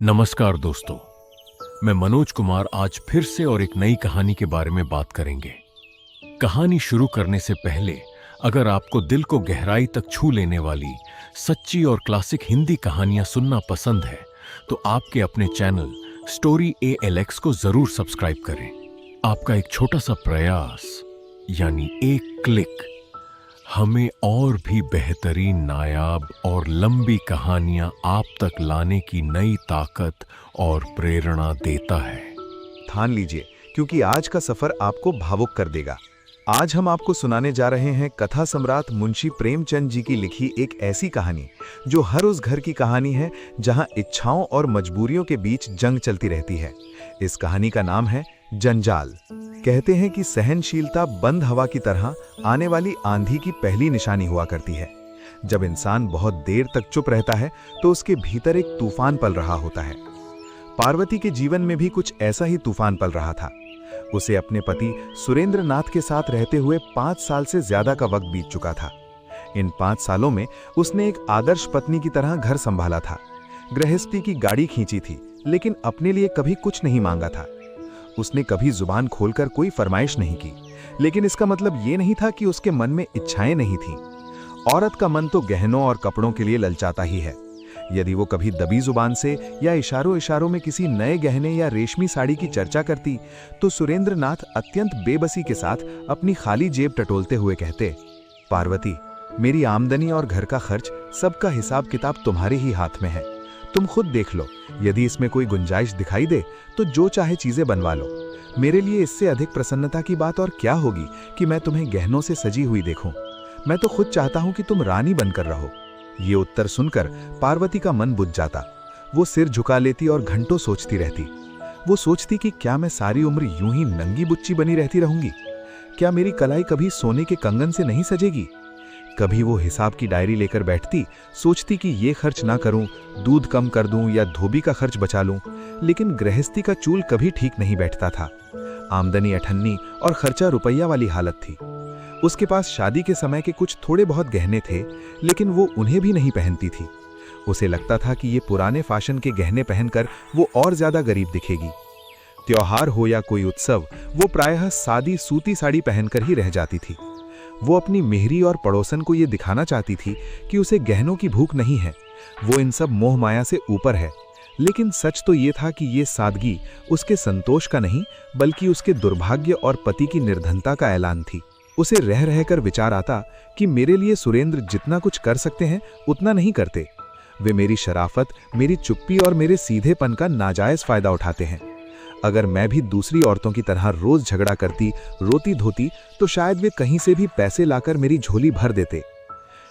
नमस्कार दोस्तों, मैं मनोज कुमार आज फिर से और एक नई कहानी के बारे में बात करेंगे। कहानी शुरू करने से पहले अगर आपको दिल को गहराई तक छू लेने वाली सच्ची और क्लासिक हिंदी कहानियां सुनना पसंद है तो आपके अपने चैनल स्टोरी ALX को जरूर सब्सक्राइब करें। आपका एक छोटा सा प्रयास यानी एक क्लिक हमें और भी बेहतरीन, नायाब और लंबी कहानियां आप तक लाने की नई ताकत और प्रेरणा देता है। ठान लीजिए, क्योंकि आज का सफर आपको भावुक कर देगा। आज हम आपको सुनाने जा रहे हैं कथा सम्राट मुंशी प्रेमचंद जी की लिखी एक ऐसी कहानी जो हर उस घर की कहानी है जहां इच्छाओं और मजबूरियों के बीच जंग चलती रहती है। इस कहानी का नाम है जंजाल। कहते हैं कि सहनशीलता बंद हवा की तरह आने वाली आंधी की पहली निशानी हुआ करती है। जब इंसान बहुत देर तक चुप रहता है तो उसके भीतर एक तूफान पल रहा होता है। पार्वती के जीवन में भी कुछ ऐसा ही तूफान पल रहा था। उसे अपने पति सुरेंद्र नाथ के साथ रहते हुए 5 साल से ज्यादा का वक्त बीत चुका था। इन 5 सालों में उसने एक आदर्श पत्नी की तरह घर संभाला था, गृहस्थी की गाड़ी खींची थी, लेकिन अपने लिए कभी कुछ नहीं मांगा था। उसने कभी जुबान खोलकर कोई फरमाइश नहीं की, लेकिन इसका मतलब ये नहीं था कि उसके मन में इच्छाएं नहीं थीं। औरत का मन तो गहनों और कपड़ों के लिए ललचाता ही है। यदि वो कभी दबी जुबान से या इशारों इशारों में किसी नए गहने या रेशमी साड़ी की चर्चा करती तो सुरेंद्र नाथ अत्यंत बेबसी के साथ अपनी खाली जेब टटोलते हुए कहते, पार्वती, मेरी आमदनी और घर का खर्च सबका हिसाब किताब तुम्हारे ही हाथ में है। तुम खुद देख लो, यदि इसमें कोई गुंजाइश दिखाई दे तो जो चाहे चीजें बनवा लो। मेरे लिए इससे अधिक प्रसन्नता की बात और क्या होगी कि मैं तुम्हें गहनों से सजी हुई देखूं। मैं तो खुद चाहता हूं कि तुम रानी बनकर रहो। ये उत्तर सुनकर पार्वती का मन बुझ जाता। वो सिर झुका लेती और घंटों सोचती रहती। वो सोचती कि क्या मैं सारी उम्र यूं ही नंगी बुच्ची बनी रहती रहूंगी? क्या मेरी कलाई कभी सोने के कंगन से नहीं सजेगी? कभी वो हिसाब की डायरी लेकर बैठती, सोचती कि ये खर्च ना करूं, दूध कम कर दूं या धोबी का खर्च बचा लूं, लेकिन गृहस्थी का चूल कभी ठीक नहीं बैठता था। आमदनी अठन्नी और खर्चा रुपया वाली हालत थी। उसके पास शादी के समय के कुछ थोड़े बहुत गहने थे, लेकिन वो उन्हें भी नहीं पहनती थी। उसे लगता था कि ये पुराने फैशन के गहने पहनकर वो और ज्यादा गरीब दिखेगी। त्योहार हो या कोई उत्सव, वो प्रायः सादी सूती साड़ी पहनकर ही रह जाती थी। वो अपनी मेहरी और पड़ोसन को ये दिखाना चाहती थी कि उसे गहनों की भूख नहीं है, वो इन सब मोह माया से ऊपर है। लेकिन सच तो ये था कि ये सादगी उसके संतोष का नहीं, बल्कि उसके दुर्भाग्य और पति की निर्धनता का ऐलान थी। उसे रह रहकर विचार आता कि मेरे लिए सुरेंद्र जितना कुछ कर सकते हैं उतना नहीं करते। वे मेरी शराफत, मेरी चुप्पी और मेरे सीधेपन का नाजायज फायदा उठाते हैं। अगर मैं भी दूसरी औरतों की तरह रोज झगड़ा करती, रोती धोती, तो शायद वे कहीं से भी पैसे लाकर मेरी झोली भर देते।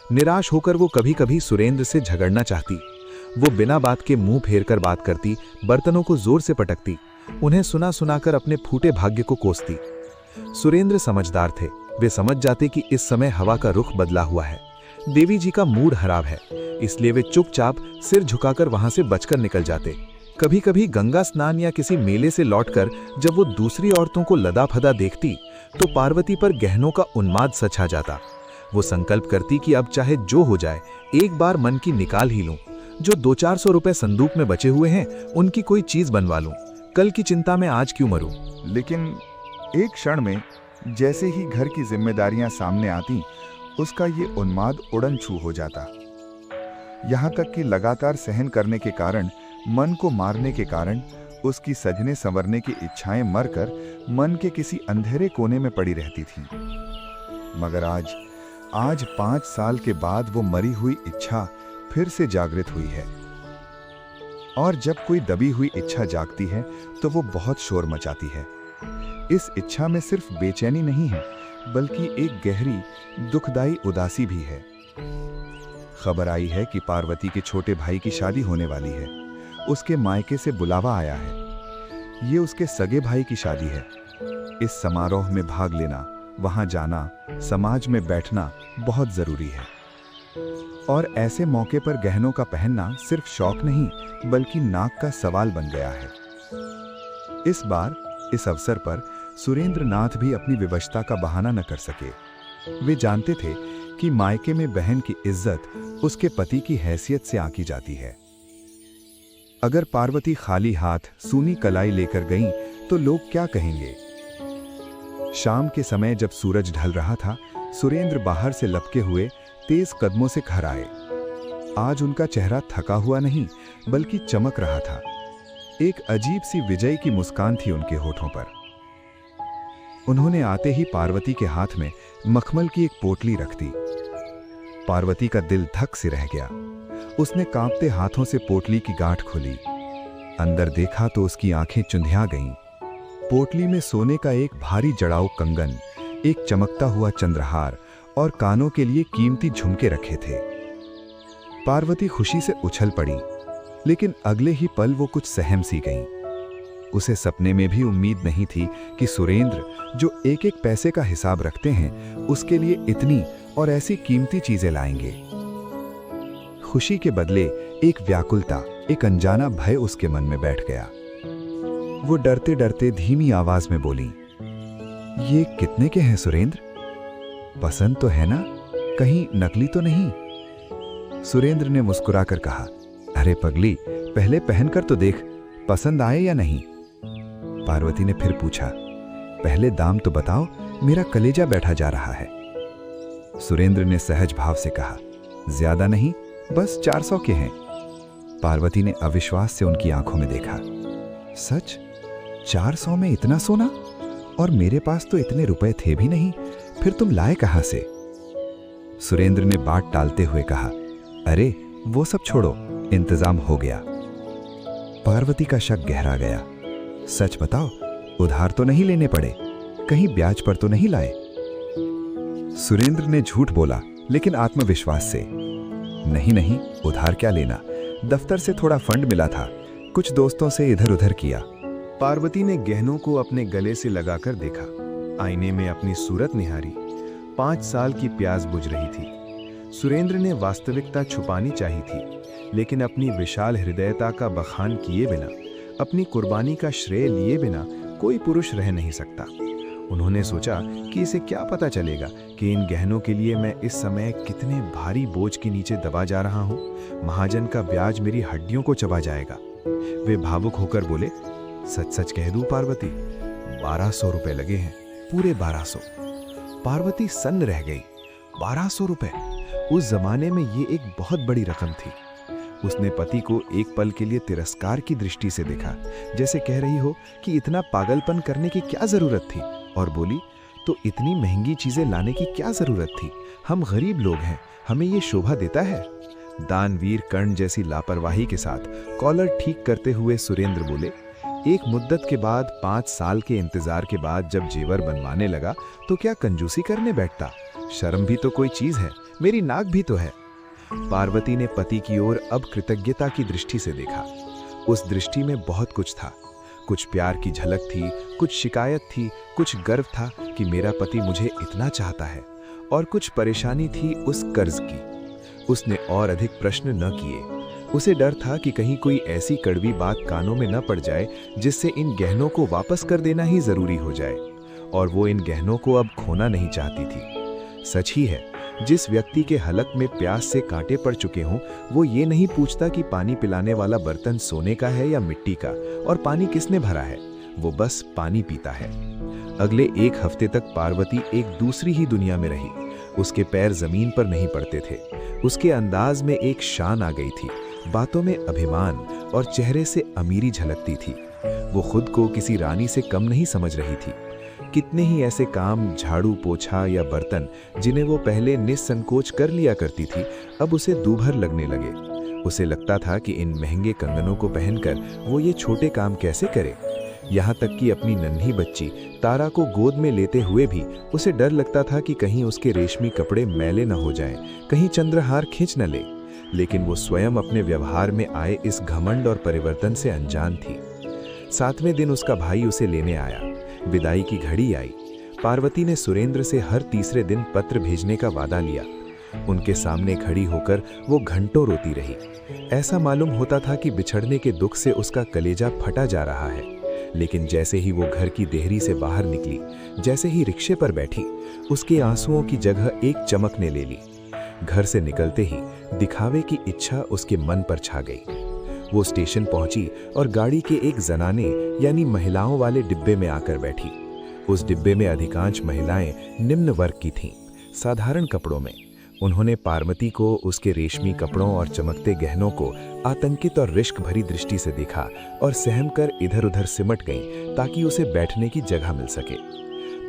निराश होकर वो कभी कभी सुरेंद्र से झगड़ना चाहती। वो बिना बात के मुंह फेर कर बात करती, बर्तनों को जोर से पटकती, उन्हें सुना सुनाकर अपने फूटे भाग्य को कोसती। सुरेंद्र समझदार थे। वे समझ जाते कि इस समय हवा का रुख बदला हुआ है, देवी जी का मूड खराब है, इसलिए वे चुपचाप सिर झुकाकर वहां से बचकर निकल जाते। कभी कभी गंगा स्नान या किसी मेले से लौटकर जब वो दूसरी औरतों को लदा फदा देखती तो पार्वती पर गहनों का उन्माद सा छा जाता। वो संकल्प करती कि अब चाहे जो हो जाए एक बार मन की निकाल ही लूं। जो 200-400 रुपए संदूक में बचे हुए हैं उनकी कोई चीज बनवा लूं। कल की चिंता में आज क्यों मरूं? लेकिन एक क्षण में जैसे ही घर की जिम्मेदारियां सामने आती, उसका ये उन्माद उड़न छू हो जाता। यहां तक कि लगातार सहन करने के कारण, मन को मारने के कारण उसकी सजने संवरने की इच्छाएं मरकर मन के किसी अंधेरे कोने में पड़ी रहती थीं। मगर आज 5 साल के बाद वो मरी हुई इच्छा फिर से जागृत हुई है। और जब कोई दबी हुई इच्छा जागती है तो वो बहुत शोर मचाती है। इस इच्छा में सिर्फ बेचैनी नहीं है, बल्कि एक गहरी दुखदाई उदासी भी है। खबर आई है कि पार्वती के छोटे भाई की शादी होने वाली है। उसके मायके से बुलावा आया है। ये उसके सगे भाई की शादी है। इस समारोह में भाग लेना, वहां जाना, समाज में बैठना बहुत जरूरी है। और ऐसे मौके पर गहनों का पहनना सिर्फ शौक नहीं, बल्कि नाक का सवाल बन गया है। इस बार इस अवसर पर सुरेंद्र नाथ भी अपनी विवशता का बहाना न कर सके। वे जानते थे कि मायके में बहन की इज्जत उसके पति की हैसियत से आंकी जाती है। अगर पार्वती खाली हाथ सूनी कलाई लेकर गईं तो लोग क्या कहेंगे। शाम के समय जब सूरज ढल रहा था, सुरेंद्र बाहर से लपके हुए तेज कदमों से घर आए। आज उनका चेहरा थका हुआ नहीं बल्कि चमक रहा था। एक अजीब सी विजय की मुस्कान थी उनके होठों पर। उन्होंने आते ही पार्वती के हाथ में मखमल की एक पोटली रख दी। पार्वती का दिल धक से रह गया। उसने कांपते हाथों से पोटली की गांठ खोली। अंदर देखा तो उसकी आंखें चुंधिया गईं। पोटली में सोने का एक भारी जड़ाऊ कंगन, एक चमकता हुआ चंद्रहार और कानों के लिए कीमती झुमके रखे थे। पार्वती खुशी से उछल पड़ी, लेकिन अगले ही पल वो कुछ सहम सी गईं। उसे सपने में भी उम्मीद नहीं थी कि सुरेंद्र, जो एक एक पैसे का हिसाब रखते हैं, उसके लिए इतनी और ऐसी कीमती चीजें लाएंगे। खुशी के बदले एक व्याकुलता, एक अनजाना भय उसके मन में बैठ गया। वो डरते डरते धीमी आवाज में बोली, ये कितने के हैं सुरेंद्र? पसंद तो है ना? कहीं नकली तो नहीं? सुरेंद्र ने मुस्कुराकर कहा, अरे पगली, पहले पहनकर तो देख, पसंद आए या नहीं। पार्वती ने फिर पूछा, पहले दाम तो बताओ, मेरा कलेजा बैठा जा रहा है। सुरेंद्र ने सहज भाव से कहा, ज्यादा नहीं, बस 400 के हैं। पार्वती ने अविश्वास से उनकी आंखों में देखा। सच? 400 में इतना सोना? और मेरे पास तो इतने रुपए थे भी नहीं, फिर तुम लाए कहां से? सुरेंद्र ने बात टालते हुए कहा, अरे वो सब छोड़ो, इंतजाम हो गया। पार्वती का शक गहरा गया। सच बताओ, उधार तो नहीं लेने पड़े? कहीं ब्याज पर तो नहीं लाए? सुरेंद्र ने झूठ बोला, लेकिन आत्मविश्वास से। नहीं नहीं, उधार क्या लेना, दफ्तर से थोड़ा फंड मिला था, कुछ दोस्तों से इधर उधर किया। पार्वती ने गहनों को अपने गले से लगाकर देखा। आईने में अपनी सूरत निहारी। 5 साल की प्यास बुझ रही थी। सुरेंद्र ने वास्तविकता छुपानी चाहिए थी, लेकिन अपनी विशाल हृदयता का बखान किए बिना, अपनी कुर्बानी का श्रेय लिए बिना कोई पुरुष रह नहीं सकता। उन्होंने सोचा कि इसे क्या पता चलेगा कि इन गहनों के लिए मैं इस समय कितने भारी बोझ के नीचे दबा जा रहा हूँ। महाजन का ब्याज मेरी हड्डियों को चबा जाएगा। वे भावुक होकर बोले, सच सच कह दूं पार्वती, 1200 रुपए लगे हैं, पूरे 1200। पार्वती सन्न रह गई। 1200 रुपए! उस जमाने में ये एक बहुत बड़ी रकम थी। उसने पति को एक पल के लिए तिरस्कार की दृष्टि से देखा, जैसे कह रही हो कि इतना पागलपन करने की क्या जरूरत थी, और बोली, तो इतनी महंगी चीजें लाने की क्या जरूरत थी? हम गरीब लोग हैं, हमें ये शोभा देता है? दानवीर कर्ण जैसी लापरवाही के साथ कॉलर ठीक करते हुए सुरेंद्र बोले, एक मुद्दत के बाद, 5 साल के इंतजार के बाद जब जेवर बनवाने लगा तो क्या कंजूसी करने बैठता? शर्म भी तो कोई चीज है, मेरी नाक भी तो है। पार्वती ने पति की ओर अब कृतज्ञता की दृष्टि से देखा। उस दृष्टि में बहुत कुछ था। कुछ प्यार की झलक थी, कुछ शिकायत थी, कुछ गर्व था कि मेरा पति मुझे इतना चाहता है, और कुछ परेशानी थी उस कर्ज की। उसने और अधिक प्रश्न न किए। उसे डर था कि कहीं कोई ऐसी कड़वी बात कानों में न पड़ जाए जिससे इन गहनों को वापस कर देना ही जरूरी हो जाए, और वो इन गहनों को अब खोना नहीं चाहती थी। सच ही है, जिस व्यक्ति के हलक में प्यास से कांटे पड़ चुके हों, वो ये नहीं पूछता कि पानी पिलाने वाला बर्तन सोने का है या मिट्टी का, और पानी किसने भरा है, वो बस पानी पीता है। अगले 1 हफ्ते तक पार्वती एक दूसरी ही दुनिया में रही। उसके पैर जमीन पर नहीं पड़ते थे। उसके अंदाज में एक शान आ गई थी, बातों में अभिमान, और चेहरे से अमीरी झलकती थी। वो खुद को किसी रानी से कम नहीं समझ रही थी। कितने ही ऐसे काम, झाड़ू पोछा या बर्तन, जिन्हें वो पहले निसंकोच कर लिया करती थी, अब उसे दूभर लगने लगे। उसे लगता था कि इन महंगे कंगनों को पहनकर वो ये छोटे काम कैसे करे। यहाँ तक कि अपनी नन्ही बच्ची तारा को गोद में लेते हुए भी उसे डर लगता था कि कहीं उसके रेशमी कपड़े मैले न हो जाएं, कहीं चंद्रहार खींच न ले। लेकिन वो स्वयं अपने व्यवहार में आए इस घमंड और परिवर्तन से अनजान थी। 7वें दिन उसका भाई उसे लेने आया। विदाई की घड़ी आई। पार्वती ने सुरेंद्र से हर तीसरे दिन पत्र भेजने का वादा लिया। उनके सामने खड़ी होकर वो घंटों रोती रही। ऐसा मालूम होता था कि बिछड़ने के दुख से उसका कलेजा फटा जा रहा है। लेकिन जैसे ही वो घर की देहरी से बाहर निकली, जैसे ही रिक्शे पर बैठी, उसके आंसुओं की जगह एक चमक ने ले ली। घर से निकलते ही दिखावे की इच्छा उसके मन पर छा गई। वो स्टेशन पहुंची और गाड़ी के एक जनाने यानी महिलाओं वाले डिब्बे में आकर बैठी। उस डिब्बे में अधिकांश महिलाएं निम्न वर्ग की थीं, साधारण कपड़ों में। उन्होंने पार्वती को उसके रेशमी कपड़ों और चमकते गहनों को आतंकित और रिश्क भरी दृष्टि से देखा और सहम कर इधर-उधर सिमट गईं ताकि उसे बैठने की जगह मिल सके।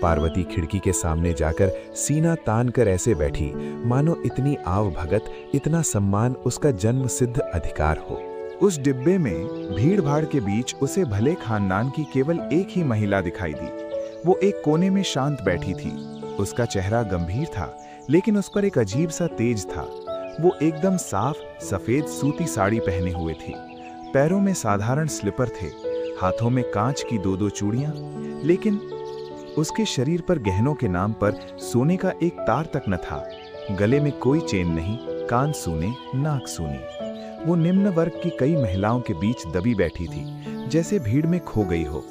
पार्वती खिड़की के सामने जाकर सीना तान कर ऐसे बैठी मानो इतनी आव भगत, इतना सम्मान उसका जन्म सिद्ध अधिकार हो। उस डिब्बे में भीड़ भाड़ के बीच उसे भले खानदान की केवल एक ही महिला दिखाई दी। वो एक कोने में शांत बैठी थी। उसका चेहरा गंभीर था, लेकिन उस पर एक अजीब सा तेज था। वो एकदम साफ सफेद सूती साड़ी पहने हुए थी। पैरों में साधारण स्लीपर थे, हाथों में कांच की दो दो चूड़ियां, लेकिन उसके शरीर पर गहनों के नाम पर सोने का एक तार तक न था। गले में कोई चेन नहीं, कान सूने, नाक सूनी। वो निम्न वर्ग की कई महिलाओं के बीच दबी बैठी थी, जैसे भीड़ में खो गई हो।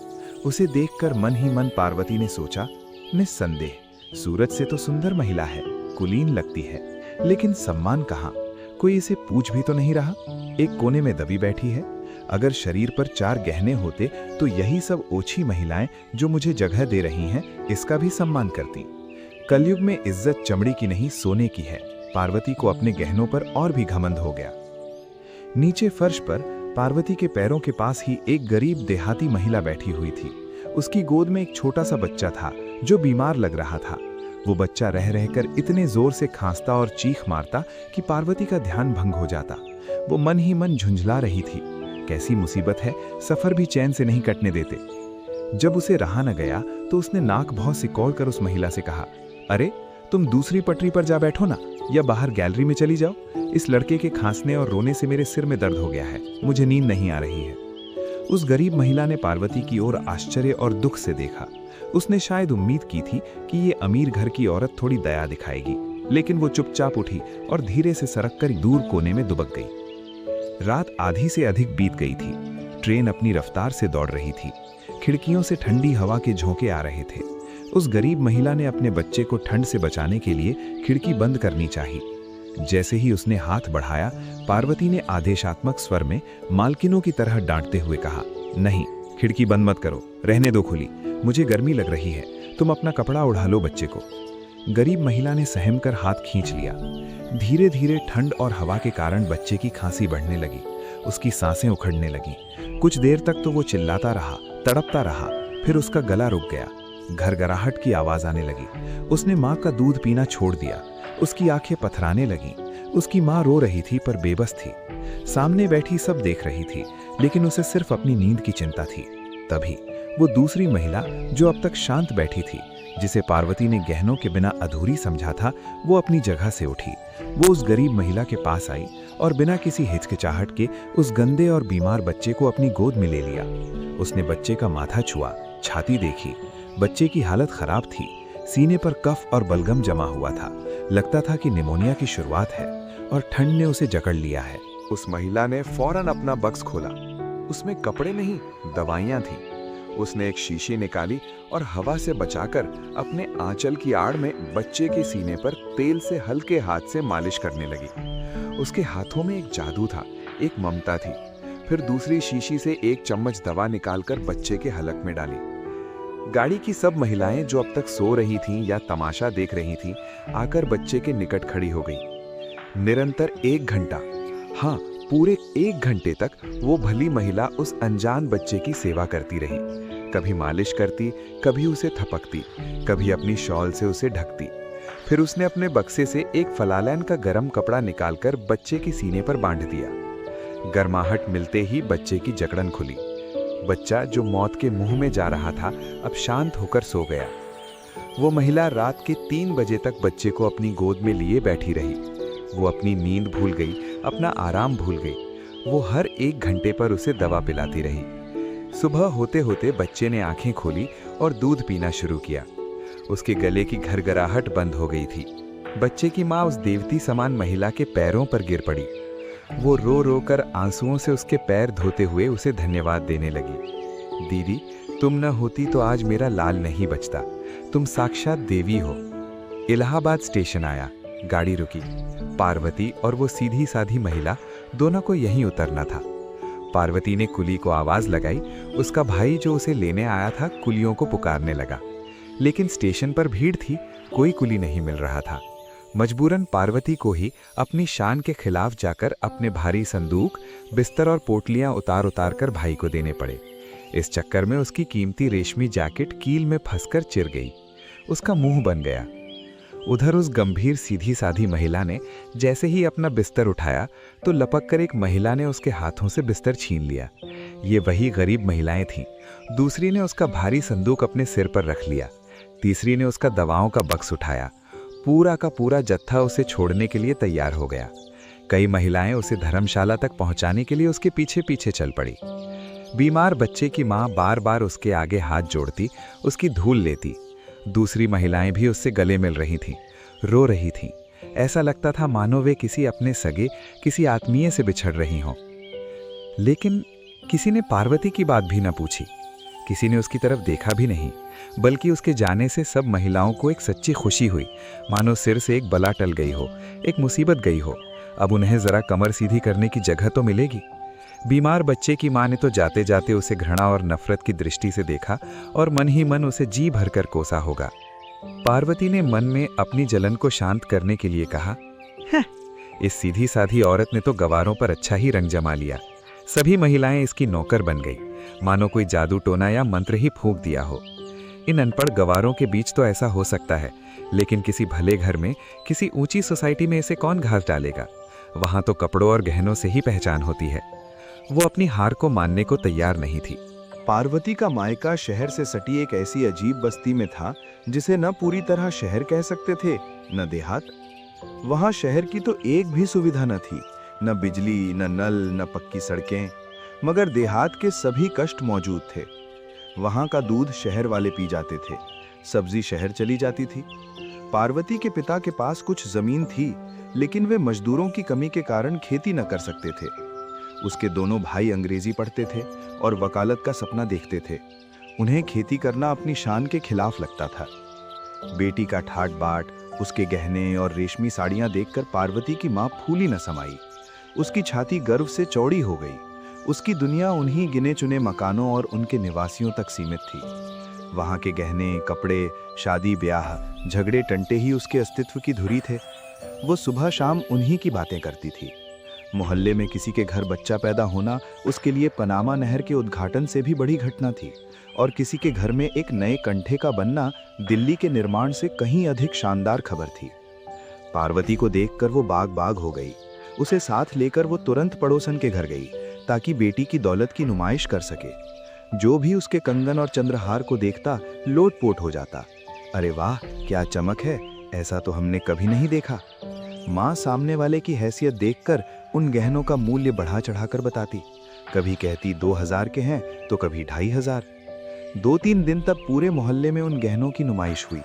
उसे देखकर मन ही मन पार्वती ने सोचा, निस्संदेह सूरज से तो सुंदर महिला है, कुलीन लगती है, लेकिन सम्मान कहाँ? कोई इसे पूछ भी तो नहीं रहा। एक कोने में दबी बैठी है। अगर शरीर पर 4 गहने होते तो यही सब ओछी महिलाएं जो मुझे जगह दे रही हैं, इसका भी सम्मान करती। कलयुग में इज्जत चमड़ी की नहीं, सोने की है। पार्वती को अपने गहनों पर और भी घमंड हो गया। नीचे फर्श पर पार्वती के पैरों के पास ही एक गरीब देहाती महिला बैठी हुई थी। उसकी गोद में एक छोटा सा बच्चा था जो बीमार लग रहा था। वो बच्चा रह रहकर इतने जोर से खांसता और चीख मारता कि पार्वती का ध्यान भंग हो जाता। वो मन ही मन झुंझला रही थी। कैसी मुसीबत है, सफर भी चैन से नहीं कटने देते। जब उसे रहा न गया तो उसने नाक भौं सिकोड़ कर उस महिला से कहा, अरे तुम दूसरी पटरी पर जा बैठो ना, या बाहर गैलरी में चली जाओ। इस लड़के के खांसने और रोने से मेरे सिर में दर्द हो गया है, मुझे नींद नहीं आ रही है। उस गरीब महिला ने पार्वती की ओर आश्चर्य और दुख से देखा। उसने शायद उम्मीद की थी कि ये अमीर घर की औरत थोड़ी दया दिखाएगी, लेकिन वो चुपचाप उठी और धीरे से सरक कर दूर कोने में दुबक गई। रात आधी से अधिक बीत गई थी। ट्रेन अपनी रफ्तार से दौड़ रही थी। खिड़कियों से ठंडी हवा के झोंके आ रहे थे। उस गरीब महिला ने अपने बच्चे को ठंड से बचाने के लिए खिड़की बंद करनी चाहिए। जैसे ही उसने हाथ बढ़ाया, पार्वती ने आदेशात्मक स्वर में मालकिनों की तरह डांटते हुए कहा, नहीं, खिड़की बंद मत करो, रहने दो खुली, मुझे गर्मी लग रही है, तुम अपना कपड़ा उड़ा लो बच्चे को। गरीब महिला ने सहम कर हाथ खींच लिया। धीरे धीरे ठंड और हवा के कारण बच्चे की खांसी बढ़ने लगी, उसकी सांसें उखड़ने लगीं। कुछ देर तक तो वो चिल्लाता रहा, तड़पता रहा, फिर उसका गला रुक गया। घरघराहट की आवाज आने लगी। उसने माँ का दूध पीना छोड़ दिया। उसकी आंखें पथराने लगीं। उसकी माँ रो रही थी पर बेबस थी। सामने बैठी सब देख रही थी, लेकिन उसे सिर्फ अपनी नींद की चिंता थी। तभी वो दूसरी महिला जो अब तक शांत बैठी थी, जिसे पार्वती ने गहनों के बिना अधूरी समझा था, वो अपनी जगह से उठी। वो उस गरीब महिला के पास आई और बिना किसी हिचकिचाहट के उस गंदे और बीमार बच्चे को अपनी गोद में ले लिया। उसने बच्चे का माथा छुआ, छाती देखी। बच्चे की हालत खराब थी। सीने पर कफ और बलगम जमा हुआ था। लगता था कि निमोनिया की शुरुआत है और ठंड ने उसे जकड़ लिया है। उस महिला ने फौरन अपना बक्स खोला। उसमें कपड़े नहीं, दवाइयां थीं। उसने एक शीशी निकाली और हवा से बचाकर अपने आंचल की आड़ में बच्चे के सीने पर तेल से हल्के हाथ से मालिश करने लगी। उसके हाथों में एक जादू था, एक ममता थी। फिर दूसरी शीशी से एक चम्मच दवा निकालकर बच्चे के हलक में डाली। गाड़ी की सब महिलाएं जो अब तक सो रही थीं या तमाशा देख रही थीं, आकर बच्चे के निकट खड़ी हो गई। निरंतर 1 घंटा, हाँ पूरे 1 घंटे तक वो भली महिला उस अनजान बच्चे की सेवा करती रही। कभी मालिश करती, कभी उसे थपकती, कभी अपनी शॉल से उसे ढकती। फिर उसने अपने बक्से से एक फलालैन का गर्म कपड़ा निकालकर बच्चे के सीने पर बांध दिया। गर्माहट मिलते ही बच्चे की जकड़न खुली। बच्चा जो मौत के मुंह में जा रहा था, अब शांत होकर सो गया। वो महिला रात के 3 बजे तक बच्चे को अपनी गोद में लिए बैठी रही। वो अपनी नींद भूल गई, अपना आराम भूल गई। वो हर 1 घंटे पर उसे दवा पिलाती रही। सुबह होते होते बच्चे ने आंखें खोली और दूध पीना शुरू किया। उसके गले की घरघराहट बंद हो गई थी। बच्चे की माँ उस देवती समान महिला के पैरों पर गिर पड़ी। वो रो रो कर आंसुओं से उसके पैर धोते हुए उसे धन्यवाद देने लगी। दीदी, तुम न होती तो आज मेरा लाल नहीं बचता। तुम साक्षात देवी हो। इलाहाबाद स्टेशन आया। गाड़ी रुकी। पार्वती और वो सीधी साधी महिला दोनों को यहीं उतरना था। पार्वती ने कुली को आवाज लगाई, उसका भाई जो उसे लेने आया था कुलियों को पुकारने लगा। लेकिन स्टेशन पर भीड़ थी, कोई कुली नहीं मिल रहा था। मजबूरन पार्वती को ही अपनी शान के खिलाफ जाकर अपने भारी संदूक, बिस्तर और पोटलियां उतार उतार कर भाई को देने पड़े। इस चक्कर में उसकी कीमती रेशमी जैकेट कील में फंसकर चिर गई, उसका मुंह बन गया। उधर उस गंभीर सीधी साधी महिला ने जैसे ही अपना बिस्तर उठाया तो लपक कर एक महिला ने उसके हाथों से बिस्तर छीन लिया। ये वही गरीब महिलाएं थीं। दूसरी ने उसका भारी संदूक अपने सिर पर रख लिया, तीसरी ने उसका दवाओं का बक्स उठाया। पूरा का पूरा जत्था उसे छोड़ने के लिए तैयार हो गया। कई महिलाएं उसे धर्मशाला तक पहुंचाने के लिए उसके पीछे पीछे चल पड़ी। बीमार बच्चे की मां बार बार उसके आगे हाथ जोड़ती, उसकी धूल लेती। दूसरी महिलाएं भी उससे गले मिल रही थीं, रो रही थीं। ऐसा लगता था मानो वे किसी अपने सगे, किसी आत्मीय से बिछड़ रही हों। लेकिन किसी ने पार्वती की बात भी न पूछी, किसी ने उसकी तरफ देखा भी नहीं, बल्कि उसके जाने से सब महिलाओं को एक सच्ची खुशी हुई, मानो सिर से एक बला टल गई हो, एक मुसीबत गई हो। अब उन्हें जरा कमर सीधी करने की जगह तो मिलेगी। बीमार बच्चे की मां ने तो जाते जाते उसे घृणा और नफरत की दृष्टि से देखा और मन ही मन उसे जी भरकर कोसा होगा। पार्वती ने मन में अपनी जलन को शांत करने के लिए कहा, इस सीधी साधी औरत ने तो गवारों पर अच्छा ही रंग जमा लिया। सभी महिलाएं इसकी नौकर बन गई, मानो कोई जादू टोना या मंत्र ही फूंक दिया हो। इन अनपढ़ गवारों के बीच तो ऐसा हो सकता है, लेकिन किसी भले घर में, किसी ऊंची सोसाइटी में इसे कौन घास डालेगा? वहां तो कपड़ों और गहनों से ही पहचान होती है। वो अपनी हार को मानने को तैयार नहीं थी। पार्वती का मायका शहर से सटी एक ऐसी अजीब बस्ती में था जिसे न पूरी तरह शहर कह सकते थे, न देहात। वहां शहर की तो एक भी सुविधा न थी, न बिजली, न नल, न पक्की सड़कें, मगर देहात के सभी कष्ट मौजूद थे। वहां का दूध शहर वाले पी जाते थे, सब्जी शहर चली जाती थी। पार्वती के पिता के पास कुछ जमीन थी, लेकिन वे मजदूरों की कमी के कारण खेती न कर सकते थे। उसके दोनों भाई अंग्रेजी पढ़ते थे और वकालत का सपना देखते थे। उन्हें खेती करना अपनी शान के खिलाफ लगता था। बेटी का ठाट बाट, उसके गहने और रेशमी साड़ियां देखकर पार्वती की मां फूली न समाई। उसकी छाती गर्व से चौड़ी हो गई। उसकी दुनिया उन्हीं गिने चुने मकानों और उनके निवासियों तक सीमित थी। वहां के गहने, कपड़े, शादी ब्याह, झगड़े टंटे ही उसके अस्तित्व की धुरी थे। वो सुबह शाम उन्हीं की बातें करती थी। मोहल्ले में किसी के घर बच्चा पैदा होना उसके लिए पनामा नहर के उद्घाटन से भी बड़ी घटना थी, और किसी के घर में एक नए कंठे का बनना दिल्ली के निर्माण से कहीं अधिक शानदार खबर थी। पार्वती को देखकर वो बाग बाग हो गई। उसे साथ लेकर वो तुरंत पड़ोसन के घर गई ताकि बेटी की दौलत की नुमाइश कर सके। जो भी उसके कंगन और चंद्रहार को देखता लोटपोट हो जाता। अरे वाह, क्या चमक है, ऐसा तो हमने कभी नहीं देखा। माँ सामने वाले की हैसियत देखकर उन गहनों का मूल्य बढ़ा चढ़ाकर बताती। कभी कहती 2000 के हैं तो कभी 2500। 2-3 दिन तक पूरे मोहल्ले में उन गहनों की नुमाइश हुई।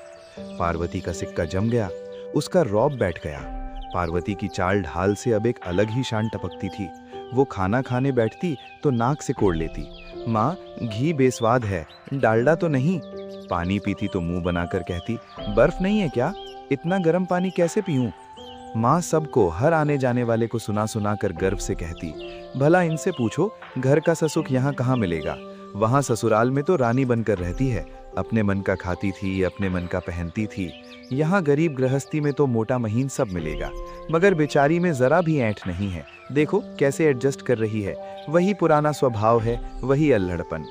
पार्वती का सिक्का जम गया, उसका रौब बैठ गया। पार्वती की चाल ढाल से अब एक अलग ही शान टपकती थी। वो खाना खाने बैठती तो नाक से कोड़ लेती, माँ घी बेस्वाद है, डालडा तो नहीं। पानी पीती तो मुंह बनाकर कहती, बर्फ नहीं है क्या, इतना गर्म पानी कैसे पीऊं। माँ सबको, हर आने जाने वाले को सुना सुना कर गर्व से कहती, भला इनसे पूछो घर का ससुख यहाँ कहाँ मिलेगा। वहाँ ससुराल में तो रानी बनकर रहती है, अपने मन का खाती थी, अपने मन का पहनती थी। यहाँ गरीब गृहस्थी में तो मोटा महीन सब मिलेगा, मगर बेचारी में जरा भी ऐंठ नहीं है। देखो कैसे एडजस्ट कर रही है, वही पुराना स्वभाव है, वही अल्हड़पन।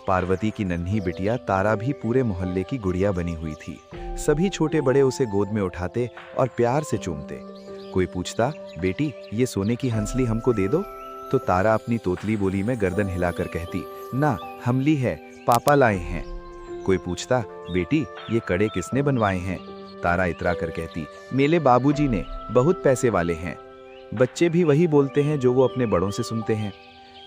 पार्वती की नन्ही बिटिया तारा भी पूरे मोहल्ले की गुड़िया बनी हुई थी। सभी छोटे बड़े उसे गोद में उठाते और प्यार से चूमते। कोई पूछता, बेटी ये सोने की हंसली हमको दे दो, तो तारा अपनी तोतली बोली में गर्दन हिलाकर कहती, ना हमली है, पापा लाए हैं। कोई पूछता, बेटी ये कड़े किसने बनवाए हैं, तारा इतरा कर कहती, मेरे बाबूजी ने, बहुत पैसे वाले हैं। बच्चे भी वही बोलते हैं जो वो अपने बड़ों से सुनते हैं।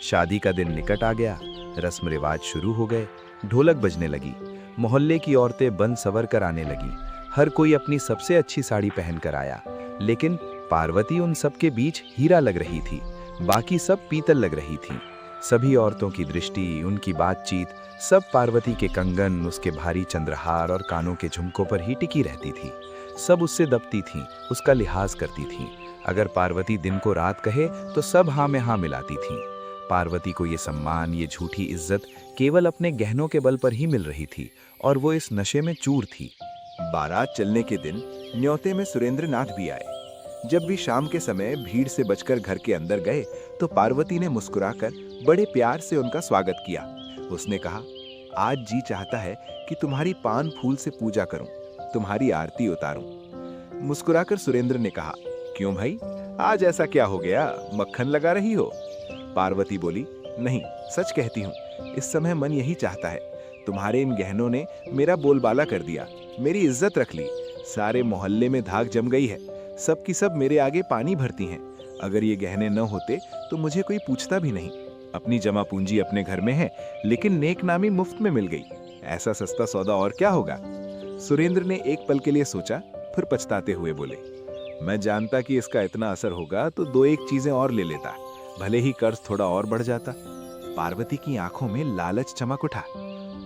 शादी का दिन निकट आ गया, रस्म रिवाज शुरू हो गए, ढोलक बजने लगी, मोहल्ले की औरतें बन सवर कर आने लगी। हर कोई अपनी सबसे अच्छी साड़ी पहन कर आया, लेकिन पार्वती उन सब के बीच हीरा लग रही थी, बाकी सब पीतल लग रही थी। सभी औरतों की दृष्टि, उनकी बातचीत, सब पार्वती के कंगन, उसके भारी चंद्रहार और कानों के झुमकों पर ही टिकी रहती थी। सब उससे दबती थीं, उसका लिहाज करती थीं। अगर पार्वती दिन को रात कहे तो सब हाँ में हाँ मिलाती थीं। पार्वती को ये सम्मान, ये झूठी इज्जत केवल अपने गहनों के बल पर ही मिल रही थी और वो इस नशे में चूर थी। बारात चलने के दिन न्योते में सुरेंद्र नाथ भी आए। जब भी शाम के समय भीड़ से बचकर घर के अंदर गए तो पार्वती ने मुस्कुराकर बड़े प्यार से उनका स्वागत किया। उसने कहा, आज जी चाहता है कि तुम्हारी पान फूल से पूजा करूं, तुम्हारी आरती उतारूं। मुस्कुराकर सुरेंद्र ने कहा, क्यों भाई, आज ऐसा क्या हो गया, मक्खन लगा रही हो? पार्वती बोली, नहीं, सच कहती हूँ, इस समय मन यही चाहता है। तुम्हारे इन गहनों ने मेरा बोलबाला कर दिया, मेरी इज्जत रख ली। सारे मोहल्ले में धाक जम गई है, सब की सब मेरे आगे पानी भरती हैं। अगर ये गहने न होते तो मुझे कोई पूछता भी नहीं। अपनी जमा पूंजी अपने घर में है, लेकिन नेक नामी मुफ्त में मिल गई। ऐसा सस्ता सौदा और क्या होगा? सुरेंद्र ने एक पल के लिए सोचा, फिर पछताते हुए बोले, मैं जानता कि इसका इतना असर होगा तो दो एक चीजें और ले लेता, भले ही कर्ज थोड़ा और बढ़ जाता। पार्वती की आंखों में लालच चमक उठा।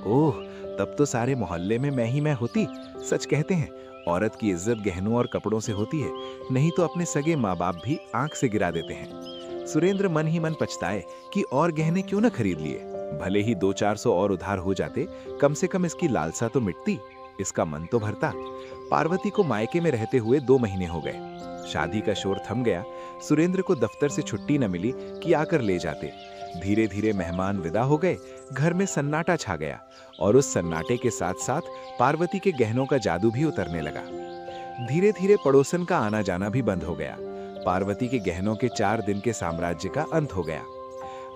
ओह, तब तो सारे मोहल्ले में मैं ही मैं होती। सच कहते हैं, औरत की इज्जत गहनों और कपड़ों से होती है, नहीं तो अपने सगे माँ बाप भी आंख से गिरा देते हैं। सुरेंद्र मन ही मन पछताए कि और गहने क्यों न खरीद लिए। भले ही 200-400 और उधार हो जाते, कम से कम इसकी लालसा तो मिटती, इसका मन तो भरता। पार्वती को मायके में रहते हुए 2 महीने हो गए। शादी का शोर थम गया। सुरेंद्र को दफ्तर से छुट्टी न मिली कि आकर ले जाते। धीरे धीरे मेहमान विदा हो गए, घर में सन्नाटा छा गया और उस सन्नाटे के साथ साथ पार्वती के गहनों का जादू भी उतरने लगा। धीरे धीरे पड़ोसन का आना जाना भी बंद हो गया। पार्वती के गहनों के 4 दिन के साम्राज्य का अंत हो गया।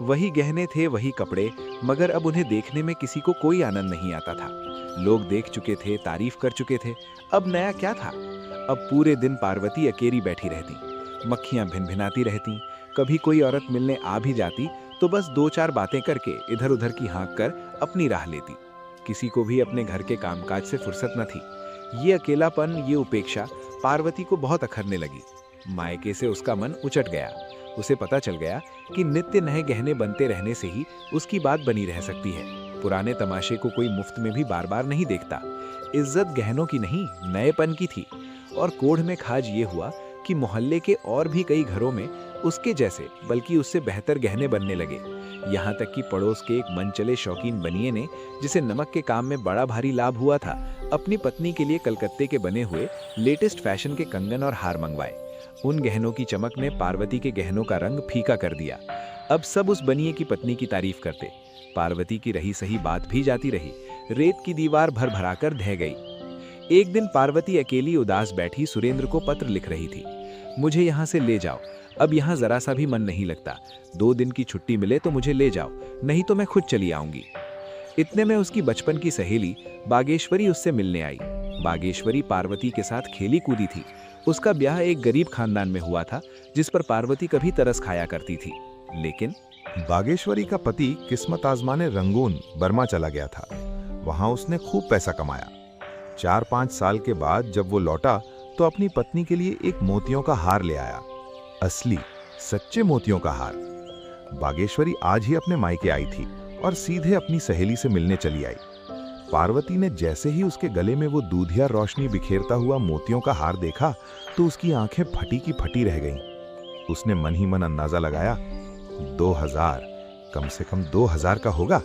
वही गहने थे, वही कपड़े, मगर अब उन्हें देखने में किसी को कोई आनंद नहीं आता था। लोग देख चुके थे, तारीफ कर चुके थे, अब नया क्या था? अब पूरे दिन पार्वती अकेली बैठी रहती, मक्खियां भिनभिनाती रहती। कभी कोई औरत मिलने आ भी जाती तो बस 2-4 बातें करके इधर उधर की हाँक कर अपनी राह लेती। किसी को भी अपने घर के कामकाज से फुर्सत न थी। ये अकेलापन, ये उपेक्षा पार्वती को बहुत अखरने लगी। मायके से उसका मन उचट गया। उसे पता चल गया कि नित्य नए गहने बनते रहने से ही उसकी बात बनी रह सकती है। पुराने तमाशे को कोई मुफ्त में भी बार बार नहीं देखता। इज्जत गहनों की नहीं, नएपन की थी। और कोढ़ में खाज ये हुआ कि मोहल्ले के और भी कई घरों में उसके जैसे बल्कि उससे बेहतर गहने बनने लगे। यहाँ तक कि पड़ोस के एक मनचले शौकीन बनिए ने, जिसे नमक के काम में बड़ा भारी लाभ हुआ था, अपनी पत्नी के लिए कलकत्ते के बने हुए लेटेस्ट फैशन के कंगन और हार मंगवाए। उन गहनों की चमक ने पार्वती के गहनों का रंग फीका कर दिया। अब सब उस बनिए की पत्नी की तारीफ करते। पार्वती की रही सही बात भी जाती रही। रेत की दीवार भर भराकर ढह गई। एक दिन पार्वती अकेली उदास बैठी सुरेंद्र को पत्र लिख रही थी। मुझे यहाँ से ले जाओ, अब यहाँ जरा सा भी मन नहीं लगता। 2 दिन की छुट्टी मिले तो मुझे ले जाओ, नहीं तो मैं खुद चली आऊंगी। इतने में उसकी बचपन की सहेली बागेश्वरी उससे मिलने आई। बागेश्वरी पार्वती के साथ खेली कूदी थी। उसका ब्याह एक गरीब खानदान में हुआ था, जिस पर पार्वती कभी तरस खाया करती थी। लेकिन बागेश्वरी का पति किस्मत आजमाने रंगून बर्मा चला गया था। वहां उसने खूब पैसा कमाया। 4-5 साल के बाद जब वो लौटा तो अपनी पत्नी के लिए एक मोतियों का हार ले आया। असली सच्चे मोतियों का हार। बागेश्वरी आज ही अपने मायके आई थी और सीधे अपनी सहेली से मिलने चली आई। पार्वती ने जैसे ही उसके गले में वो दूधिया रोशनी बिखेरता हुआ मोतियों का हार देखा तो उसकी आंखें फटी की फटी रह गईं। उसने मन ही मन अंदाजा लगाया, 2000, कम से कम 2000 का होगा।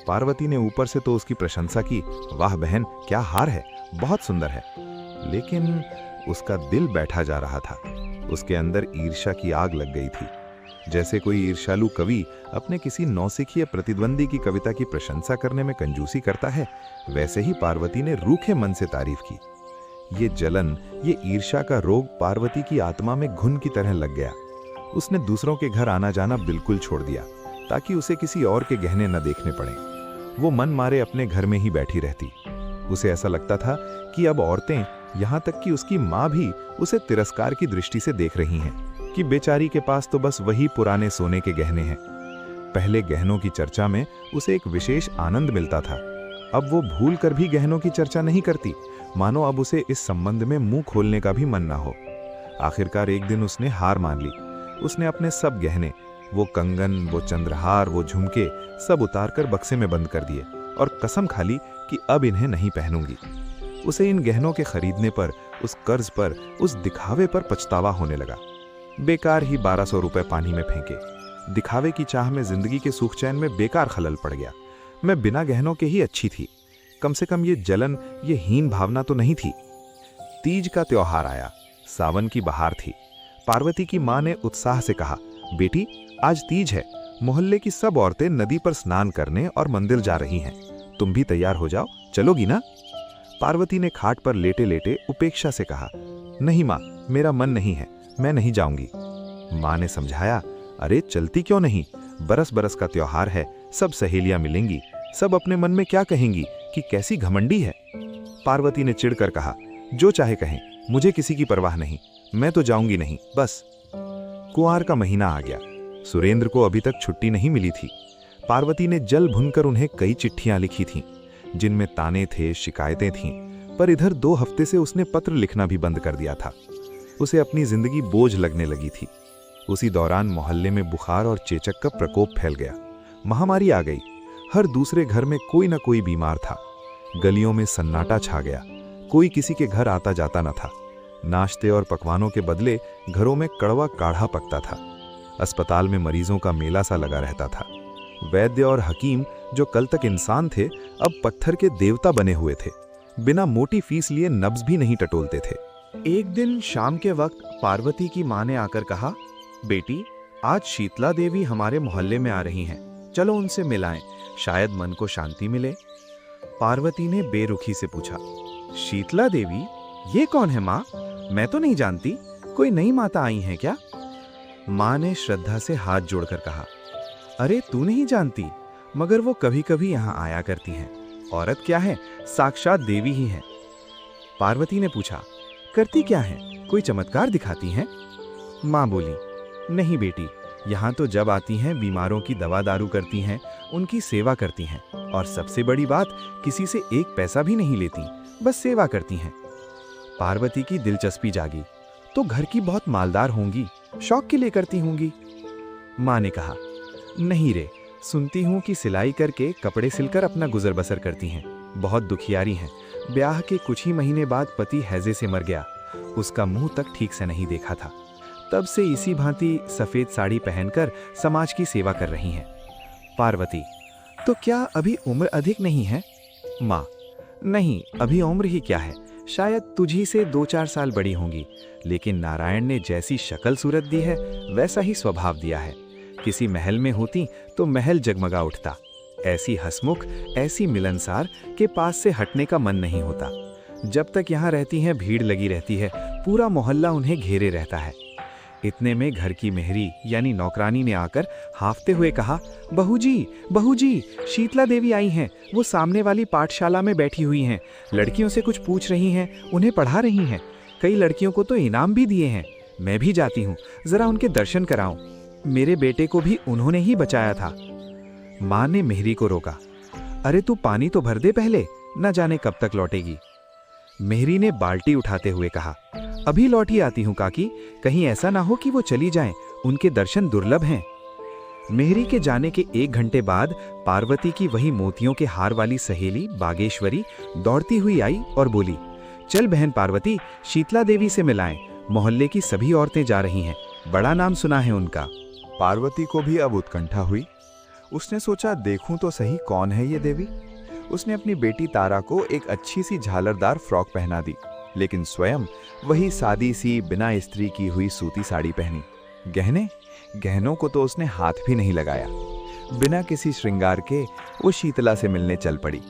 पार्वती ने ऊपर से तो उसकी प्रशंसा की, वाह बहन क्या हार है, बहुत सुंदर है। लेकिन उसका दिल बैठा जा रहा था। उसके अंदर ईर्ष्या की आग लग गई थी। जैसे कोई ईर्ष्यालु कवि अपने किसी नौसिखिए प्रतिद्वंदी की कविता की प्रशंसा करने में कंजूसी करता है, वैसे ही पार्वती ने रूखे मन से तारीफ की। ये जलन, ये ईर्ष्या का रोग पार्वती की आत्मा में घुन की तरह लग गया। उसने दूसरों के घर आना जाना बिल्कुल छोड़ दिया ताकि उसे किसी और के गहने न देखने पड़े। वो मन मारे अपने घर में ही बैठी रहती। उसे ऐसा लगता था कि अब औरतें, यहाँ तक कि उसकी माँ भी उसे तिरस्कार की दृष्टि से देख रही हैं कि बेचारी के पास तो बस वही पुराने सोने के गहने हैं। पहले गहनों की चर्चा में उसे एक विशेष आनंद मिलता था। अब वो भूल कर भी गहनों की चर्चा नहीं करती, मानो अब उसे इस संबंध में मुंह खोलने का भी मन ना हो। आखिरकार एक दिन उसने हार मान ली। उसने अपने सब गहने, वो कंगन, वो चंद्रहार, वो झुमके, सब उतार कर बक्से में बंद कर दिए और कसम खा ली कि अब इन्हें नहीं पहनूंगी। उसे इन गहनों के खरीदने पर, उस कर्ज पर, उस दिखावे पर पछतावा होने लगा। बेकार ही 1200 रुपए पानी में फेंके। दिखावे की चाह में जिंदगी के सुख चैन में बेकार खलल पड़ गया। मैं बिना गहनों के ही अच्छी थी। कम से कम ये जलन, ये हीन भावना तो नहीं थी। तीज का त्योहार आया। सावन की बहार थी। पार्वती की मां ने उत्साह से कहा, बेटी आज तीज है, मोहल्ले की सब औरतें नदी पर स्नान करने और मंदिर जा रही हैं। तुम भी तैयार हो जाओ, चलोगी ना? पार्वती ने खाट पर लेटे लेटे उपेक्षा से कहा, नहीं मां, मेरा मन नहीं है, मैं नहीं जाऊंगी। मां ने समझाया, अरे चलती क्यों नहीं, बरस बरस का त्योहार है, सब सहेलियां मिलेंगी, सब अपने मन में क्या कहेंगी कि कैसी घमंडी है। पार्वती ने चिढ़कर कहा, जो चाहे कहें, मुझे किसी की परवाह नहीं, मैं तो जाऊंगी नहीं, बस। कुंवार का महीना आ गया। सुरेंद्र को अभी तक छुट्टी नहीं मिली थी। पार्वती ने जल भुनकर उन्हें कई चिट्ठियां लिखी थीं, जिनमें ताने थे, शिकायतें थीं, पर इधर 2 हफ्ते से उसने पत्र लिखना भी बंद कर दिया था। उसे अपनी जिंदगी बोझ लगने लगी थी। उसी दौरान मोहल्ले में बुखार और चेचक का प्रकोप फैल गया। महामारी आ गई। हर दूसरे घर में कोई न कोई बीमार था। गलियों में सन्नाटा छा गया। कोई किसी के घर आता जाता न था। नाश्ते और पकवानों के बदले घरों में कड़वा काढ़ा पकता था। अस्पताल में मरीजों का मेला सा लगा रहता था। वैद्य और हकीम जो कल तक इंसान थे, अब पत्थर के देवता बने हुए थे। बिना मोटी फीस लिए नब्ज भी नहीं टटोलते थे। एक दिन शाम के वक्त पार्वती की मां ने आकर कहा, बेटी आज शीतला देवी हमारे मोहल्ले में आ रही हैं, चलो उनसे मिलाएं, शायद मन को शांति मिले। पार्वती ने बेरुखी से पूछा, शीतला देवी ये कौन है मां? मैं तो नहीं जानती, कोई नई माता आई हैं क्या? मां ने श्रद्धा से हाथ जोड़कर कहा, अरे तू नहीं जानती, मगर वो कभी कभी यहां आया करती हैं। औरत क्या है, साक्षात देवी ही हैं। पार्वती ने पूछा, करती क्या है, कोई चमत्कार दिखाती हैं? मां बोली, नहीं बेटी, यहाँ तो जब आती हैं बीमारों की दवा दारू करती हैं, उनकी सेवा करती हैं, और सबसे बड़ी बात, किसी से 1 पैसा भी नहीं लेती, बस सेवा करती हैं। पार्वती की दिलचस्पी जागी, तो घर की बहुत मालदार होंगी, शौक के लिए करती होंगी। मां ने कहा, नहीं रे, सुनती हूं कि सिलाई करके कपड़े सिलकर अपना गुजर बसर करती हैं, बहुत दुखियारी हैं। ब्याह के कुछ ही महीने बाद पति हैजे से मर गया, उसका मुंह तक ठीक से नहीं देखा था। तब से इसी भांति सफेद साड़ी पहनकर समाज की सेवा कर रही हैं। पार्वती, तो क्या अभी उम्र अधिक नहीं है? मां, नहीं, अभी उम्र ही क्या है, शायद तुझी से 2-4 साल बड़ी होंगी, लेकिन नारायण ने जैसी शक्ल सूरत दी है, वैसा ही स्वभाव दिया है। किसी महल में होती तो महल जगमगा उठता। ऐसी हंसमुख, ऐसी मिलनसार के पास से हटने का मन नहीं होता। जब तक यहाँ रहती हैं भीड़ लगी रहती है, पूरा मोहल्ला उन्हें घेरे रहता है। इतने में घर की मेहरी यानी नौकरानी ने आकर हाफते हुए कहा, बहू जी, शीतला देवी आई हैं, वो सामने वाली पाठशाला में बैठी हुई हैं, लड़कियों से कुछ पूछ रही हैं, उन्हें पढ़ा रही हैं, कई लड़कियों को तो इनाम भी दिए हैं। मैं भी जाती हूँ, जरा उनके दर्शन कराऊं, मेरे बेटे को भी उन्होंने ही बचाया था। मां ने मेहरी को रोका, अरे तू पानी तो भर दे पहले, न जाने कब तक लौटेगी। मेहरी ने बाल्टी उठाते हुए कहा, अभी लौटी आती हूं काकी, कहीं ऐसा ना हो कि वो चली जाएं, उनके दर्शन दुर्लभ हैं। मेहरी के जाने के 1 घंटे बाद पार्वती की वही मोतियों के हार वाली सहेली बागेश्वरी दौड़ती हुई आई और बोली, चल बहन पार्वती, शीतला देवी से मिलाएं, मोहल्ले की सभी औरतें जा रही हैं, बड़ा नाम सुना है उनका। पार्वती को भी अब उत्कंठा हुई। उसने सोचा, देखूं तो सही कौन है ये देवी। उसने अपनी बेटी तारा को एक अच्छी सी झालरदार फ्रॉक पहना दी, लेकिन स्वयं वही सादी सी बिना इस्त्री की हुई सूती साड़ी पहनी। गहनों को तो उसने हाथ भी नहीं लगाया। बिना किसी श्रृंगार के वो शीतला से मिलने चल पड़ी।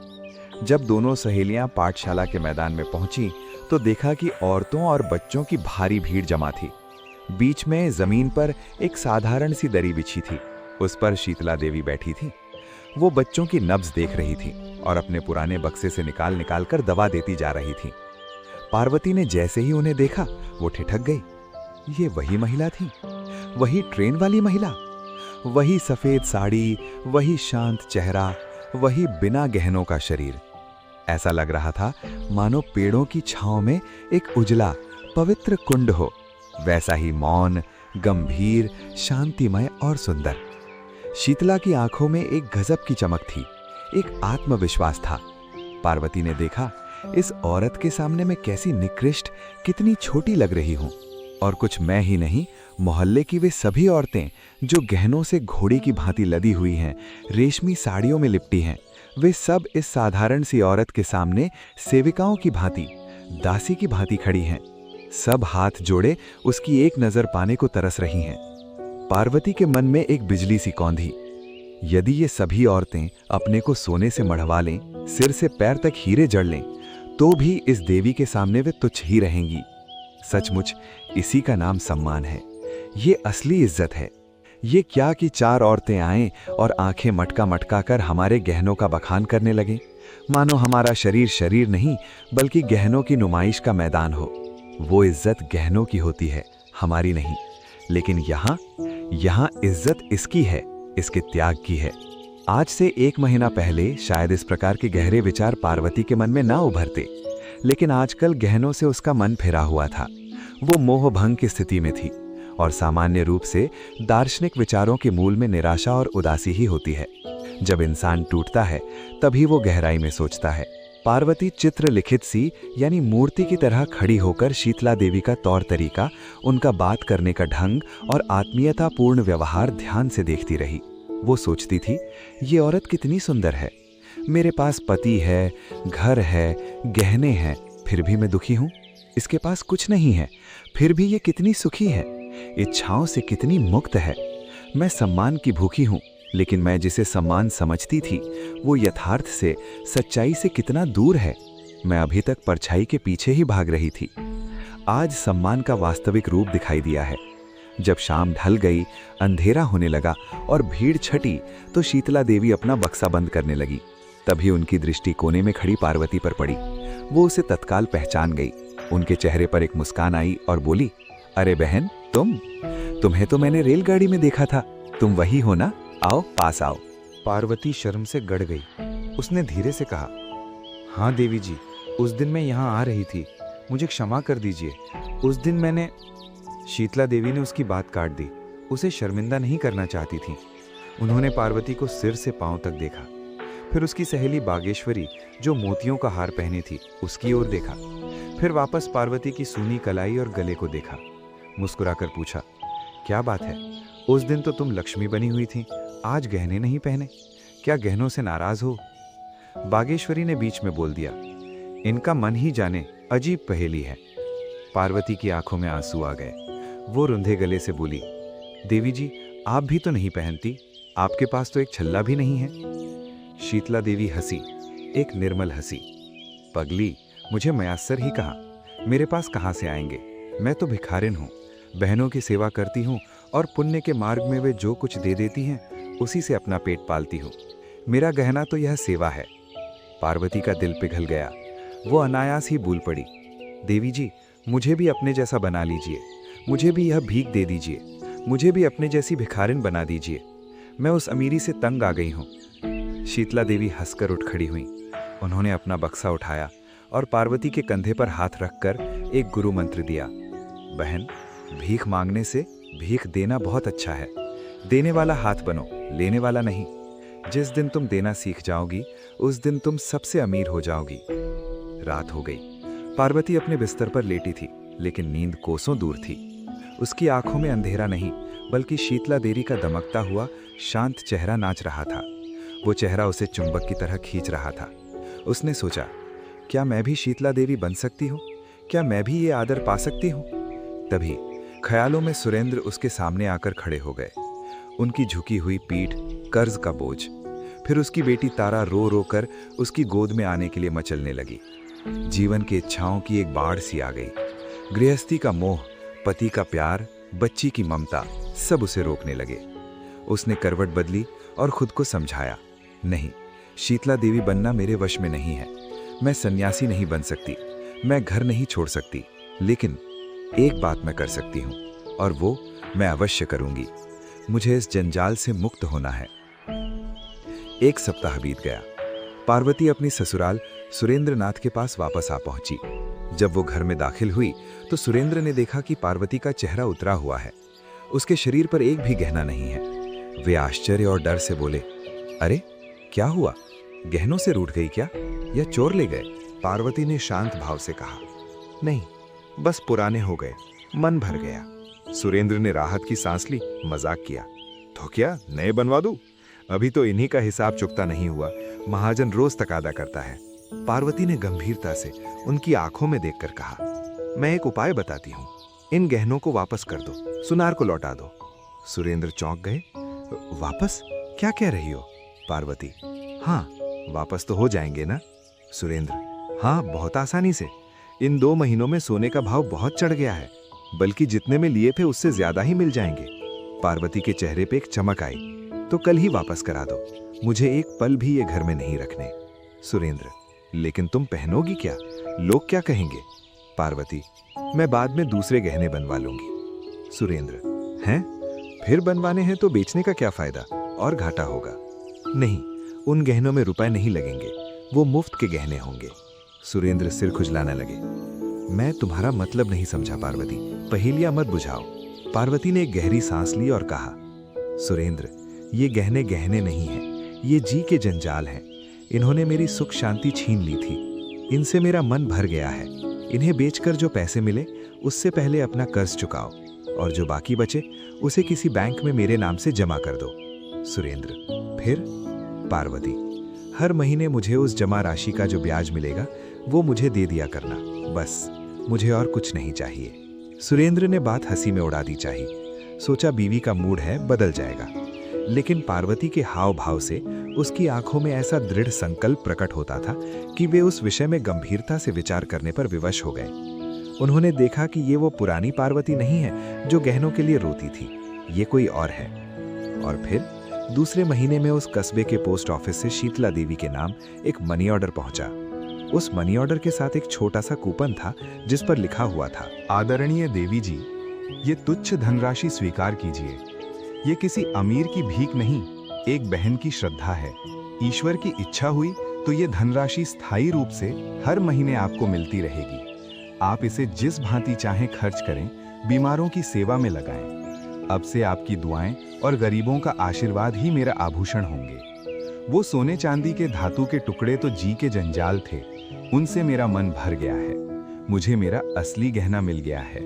जब दोनों सहेलियां पाठशाला के मैदान में पहुंची तो देखा कि औरतों और बच्चों की भारी भीड़ जमा थी। बीच में जमीन पर एक साधारण सी दरी बिछी थी, उस पर शीतला देवी बैठी थी। वो बच्चों की नब्ज देख रही थी और अपने पुराने बक्से से निकाल कर दवा देती जा रही थी। पार्वती ने जैसे ही उन्हें देखा, वो ठिठक गई। ये वही महिला थी, वही ट्रेन वाली महिला, वही सफेद साड़ी, वही शांत चेहरा, वही बिना गहनों का शरीर। ऐसा लग रहा था मानो पेड़ों की छांव में एक उजला पवित्र कुंड हो, वैसा ही मौन, गंभीर, शांतिमय और सुंदर। शीतला की आंखों में एक गजब की चमक थी, एक आत्मविश्वास था। पार्वती ने देखा, इस औरत के सामने मैं कैसी निकृष्ट, कितनी छोटी लग रही हूं, और कुछ मैं ही नहीं, मोहल्ले की वे सभी औरतें जो गहनों से घोड़ी की भांति लदी हुई हैं, रेशमी साड़ियों में लिपटी हैं, वे सब इस साधारण सी औरत के सामने सेविकाओं की भांति, दासी की भांति खड़ी हैं। सब हाथ जोड़े उसकी एक नजर पाने को तरस रही हैं। पार्वती के मन में एक बिजली सी कौंधी। यदि ये सभी औरतें अपने को सोने से मढ़वा लें, सिर से पैर तक हीरे जड़ लें, तो भी इस देवी के सामने वे तुच्छ ही रहेंगी। सचमुच इसी का नाम सम्मान है, ये असली इज्जत है। ये क्या कि 4 औरतें आएं और आंखें मटका मटका कर हमारे गहनों का बखान करने लगें, मानो हमारा शरीर शरीर नहीं बल्कि गहनों की नुमाइश का मैदान हो। वो इज्जत गहनों की होती है, हमारी नहीं। लेकिन यहाँ इज्जत इसकी है, इसके त्याग की है। आज से 1 महीना पहले शायद इस प्रकार के गहरे विचार पार्वती के मन में ना उभरते, लेकिन आजकल गहनों से उसका मन फिरा हुआ था। वो मोह भंग की स्थिति में थी और सामान्य रूप से दार्शनिक विचारों के मूल में निराशा और उदासी ही होती है। जब इंसान टूटता है तभी वो गहराई में सोचता है। पार्वती चित्र लिखित सी यानी मूर्ति की तरह खड़ी होकर शीतला देवी का तौर तरीका, उनका बात करने का ढंग और आत्मीयतापूर्ण व्यवहार ध्यान से देखती रही। वो सोचती थी, ये औरत कितनी सुंदर है। मेरे पास पति है, घर है, गहने हैं, फिर भी मैं दुखी हूँ। इसके पास कुछ नहीं है, फिर भी ये कितनी सुखी है। इच्छाओं से कितनी मुक्त है। मैं सम्मान की भूखी हूँ, लेकिन मैं जिसे सम्मान समझती थी वो यथार्थ से, सच्चाई से कितना दूर है। मैं अभी तक परछाई के पीछे ही भाग रही थी। आज सम्मान का वास्तविक रूप दिखाई दिया है। जब शाम ढल गई, अंधेरा होने लगा और भीड़ छटी, तो शीतला देवी अपना बक्सा बंद करने लगी। तभी उनकी दृष्टि कोने में खड़ी पार्वती पर पड़ी। वो उसे तत्काल पहचान गई। उनके चेहरे पर एक मुस्कान आई और बोली, अरे बहन, तुम्हें तो मैंने रेलगाड़ी में देखा था। तुम वही हो ना? आओ, पास आओ। पार्वती शर्म से गड़ गई। उसने धीरे से कहा, हाँ देवी जी, उस दिन मैं यहाँ आ रही थी, मुझे क्षमा कर दीजिए। उस दिन मैंने। शीतला देवी ने उसकी बात काट दी। उसे शर्मिंदा नहीं करना चाहती थी। उन्होंने पार्वती को सिर से पांव तक देखा, फिर उसकी सहेली बागेश्वरी जो मोतियों का हार पहनी थी उसकी ओर देखा, फिर वापस पार्वती की सूनी कलाई और गले को देखा। मुस्कुराकर पूछा, क्या बात है? उस दिन तो तुम लक्ष्मी बनी हुई थी, आज गहने नहीं पहने, क्या गहनों से नाराज हो? बागेश्वरी ने बीच में बोल दिया, इनका मन ही जाने, अजीब पहेली है। पार्वती की आंखों में आंसू आ गए। वो रुंधे गले से बोली, देवी जी, आप भी तो नहीं पहनती, आपके पास तो एक छल्ला भी नहीं है। शीतला देवी हंसी, एक निर्मल हंसी। पगली, मुझे मयासर ही कहा, मेरे पास कहाँ से आएंगे? मैं तो भिखारिन हूँ, बहनों की सेवा करती हूँ और पुण्य के मार्ग में वे जो कुछ दे देती हैं उसी से अपना पेट पालती हूँ। मेरा गहना तो यह सेवा है। पार्वती का दिल पिघल गया। वो अनायास ही बोल पड़ी, देवी जी, मुझे भी अपने जैसा बना लीजिए, मुझे भी यह भीख दे दीजिए, मुझे भी अपने जैसी भिखारिन बना दीजिए। मैं उस अमीरी से तंग आ गई हूँ। शीतला देवी हंसकर उठ खड़ी हुई। उन्होंने अपना बक्सा उठाया और पार्वती के कंधे पर हाथ रखकर एक गुरु मंत्र दिया, बहन, भीख मांगने से भीख देना बहुत अच्छा है। देने वाला हाथ बनो, लेने वाला नहीं। जिस दिन तुम देना सीख जाओगी उस दिन तुम सबसे अमीर हो जाओगी। रात हो गई। पार्वती अपने बिस्तर पर लेटी थी, लेकिन नींद कोसों दूर थी। उसकी आंखों में अंधेरा नहीं बल्कि शीतला देवी का दमकता हुआ शांत चेहरा नाच रहा था। वो चेहरा उसे चुंबक की तरह खींच रहा था। उसने सोचा, क्या मैं भी शीतला देवी बन सकती हूँ? क्या मैं भी ये आदर पा सकती हूँ? तभी ख्यालों में सुरेंद्र उसके सामने आकर खड़े हो गए। उनकी झुकी हुई पीठ, कर्ज का बोझ। फिर उसकी बेटी तारा रो रो कर उसकी गोद में आने के लिए मचलने लगी। जीवन की इच्छाओं की एक बाढ़ सी आ गई। गृहस्थी का मोह, पति का प्यार, बच्ची की ममता, सब उसे रोकने लगे। उसने करवट बदली और खुद को समझाया, नहीं, शीतला देवी बनना मेरे वश में नहीं है। मैं सन्यासी नहीं बन सकती, मैं घर नहीं छोड़ सकती, लेकिन एक बात मैं कर सकती हूँ और वो मैं अवश्य करूंगी। मुझे इस जंजाल से मुक्त होना है। 1 सप्ताह बीत गया। पार्वती अपनी ससुराल सुरेंद्रनाथ के पास वापस आ पहुंची। जब वो घर में दाखिल हुई तो सुरेंद्र ने देखा कि पार्वती का चेहरा उतरा हुआ है। उसके शरीर पर एक भी गहना नहीं है। वे आश्चर्य और डर से बोले, अरे क्या हुआ? गहनों से रूठ गई क्या, या चोर ले गए? पार्वती ने शांत भाव से कहा, नहीं, बस पुराने हो गए, मन भर गया। सुरेंद्र ने राहत की सांस ली, मजाक किया। तो क्या नए बनवा दूं? अभी तो इन्हीं का हिसाब चुकता नहीं हुआ, महाजन रोज तकादा करता है। पार्वती ने गंभीरता से उनकी आंखों में देखकर कहा, मैं एक उपाय बताती हूँ, इन गहनों को वापस कर दो, सुनार को लौटा दो। सुरेंद्र चौंक गए। वापस? क्या कह रही हो? पार्वती, हाँ, वापस तो हो जाएंगे ना? सुरेंद्र, हाँ, बहुत आसानी से। इन 2 महीनों में सोने का भाव बहुत चढ़ गया है, बल्कि जितने में लिए थे उससे ज्यादा ही मिल जाएंगे। पार्वती के चेहरे पे एक चमक आई। तो कल ही वापस करा दो, मुझे एक पल भी ये घर में नहीं रखने। सुरेंद्र, लेकिन तुम पहनोगी क्या? लोग क्या कहेंगे? पार्वती, मैं बाद में दूसरे गहने बनवा लूंगी। सुरेंद्र, हैं? फिर बनवाने हैं तो बेचने का क्या फायदा, और घाटा होगा। नहीं, उन गहनों में रुपए नहीं लगेंगे, वो मुफ्त के गहने होंगे। सुरेंद्र सिर खुजलाने लगे। मैं तुम्हारा मतलब नहीं समझा पार्वती, पहेलियां मत बुझाओ। पार्वती ने एक गहरी सांस ली और कहा, सुरेंद्र, ये गहने गहने नहीं हैं, ये जी के जंजाल हैं। इन्होंने मेरी सुख शांति छीन ली थी, इनसे मेरा मन भर गया है। इन्हें बेचकर जो पैसे मिले उससे पहले अपना कर्ज चुकाओ, और जो बाकी बचे उसे किसी बैंक में मेरे नाम से जमा कर दो। सुरेंद्र, फिर? पार्वती, हर महीने मुझे उस जमा राशि का जो ब्याज मिलेगा वो मुझे दे दिया करना, बस, मुझे और कुछ नहीं चाहिए। सुरेंद्र ने बात हंसी में उड़ा दी चाहिए, सोचा बीवी का मूड है, बदल जाएगा। लेकिन पार्वती के हाव भाव से उसकी आंखों में ऐसा दृढ़ संकल्प प्रकट होता था कि वे उस विषय में गंभीरता से विचार करने पर विवश हो गए। उन्होंने देखा कि ये वो पुरानी पार्वती नहीं है जो गहनों के लिए रोती थी, ये कोई और है। और फिर दूसरे महीने में उस कस्बे के पोस्ट ऑफिस से शीतला देवी के नाम एक मनी ऑर्डर पहुंचा। उस मनी ऑर्डर के साथ एक छोटा सा कूपन था जिस पर लिखा हुआ था, आदरणीय देवी जी, ये तुच्छ धनराशि स्वीकार कीजिए। ये किसी अमीर की भीख नहीं, एक बहन की श्रद्धा है। ईश्वर की इच्छा हुई तो ये धनराशि स्थायी रूप से हर महीने आपको मिलती रहेगी। आप इसे जिस भांति चाहें खर्च करें, बीमारों की सेवा में लगाएं। अब से आपकी दुआएं और गरीबों का आशीर्वाद ही मेरा आभूषण होंगे। वो सोने चांदी के धातु के टुकड़े तो जी के जंजाल थे, उनसे मेरा मन भर गया है। मुझे मेरा असली गहना मिल गया है।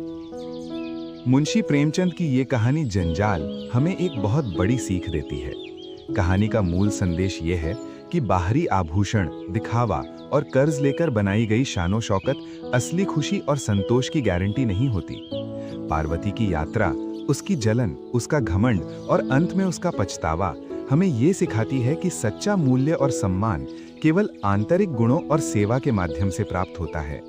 मुंशी प्रेमचंद की ये कहानी जंजाल हमें एक बहुत बड़ी सीख देती है। कहानी का मूल संदेश ये है कि बाहरी आभूषण, दिखावा और कर्ज लेकर बनाई गई शानो शौकत असली खुशी और संतोष की गारंटी नहीं होती। पार्वती की यात्रा, उसकी जलन, उसका घमंड और अंत में उसका पछतावा हमें ये सिखाती है कि सच्चा मूल्य और सम्मान केवल आंतरिक गुणों और सेवा के माध्यम से प्राप्त होता है।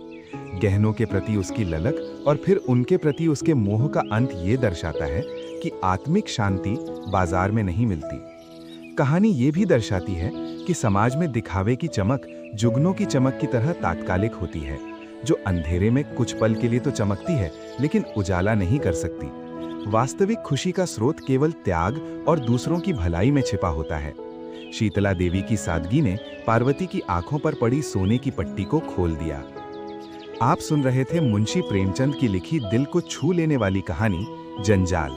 गहनों के प्रति उसकी ललक और फिर उनके प्रति उसके मोह का अंत ये दर्शाता है कि आत्मिक शांति बाजार में नहीं मिलती। कहानी ये भी दर्शाती है कि समाज में दिखावे की चमक जुगनों की चमक की तरह तात्कालिक होती है, जो अंधेरे में कुछ पल के लिए तो चमकती है लेकिन उजाला नहीं कर सकती। वास्तविक खुशी का स्रोत केवल त्याग और दूसरों की भलाई में छिपा होता है। शीतला देवी की सादगी ने पार्वती की आंखों पर पड़ी सोने की पट्टी को खोल दिया। आप सुन रहे थे मुंशी प्रेमचंद की लिखी दिल को छू लेने वाली कहानी जंजाल।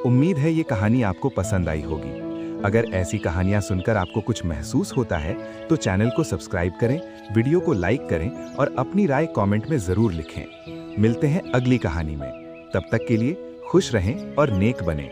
उम्मीद है ये कहानी आपको पसंद आई होगी। अगर ऐसी कहानियां सुनकर आपको कुछ महसूस होता है तो चैनल को सब्सक्राइब करें, वीडियो को लाइक करें और अपनी राय कमेंट में जरूर लिखें। मिलते हैं अगली कहानी में, तब तक के लिए खुश रहें और नेक बनें।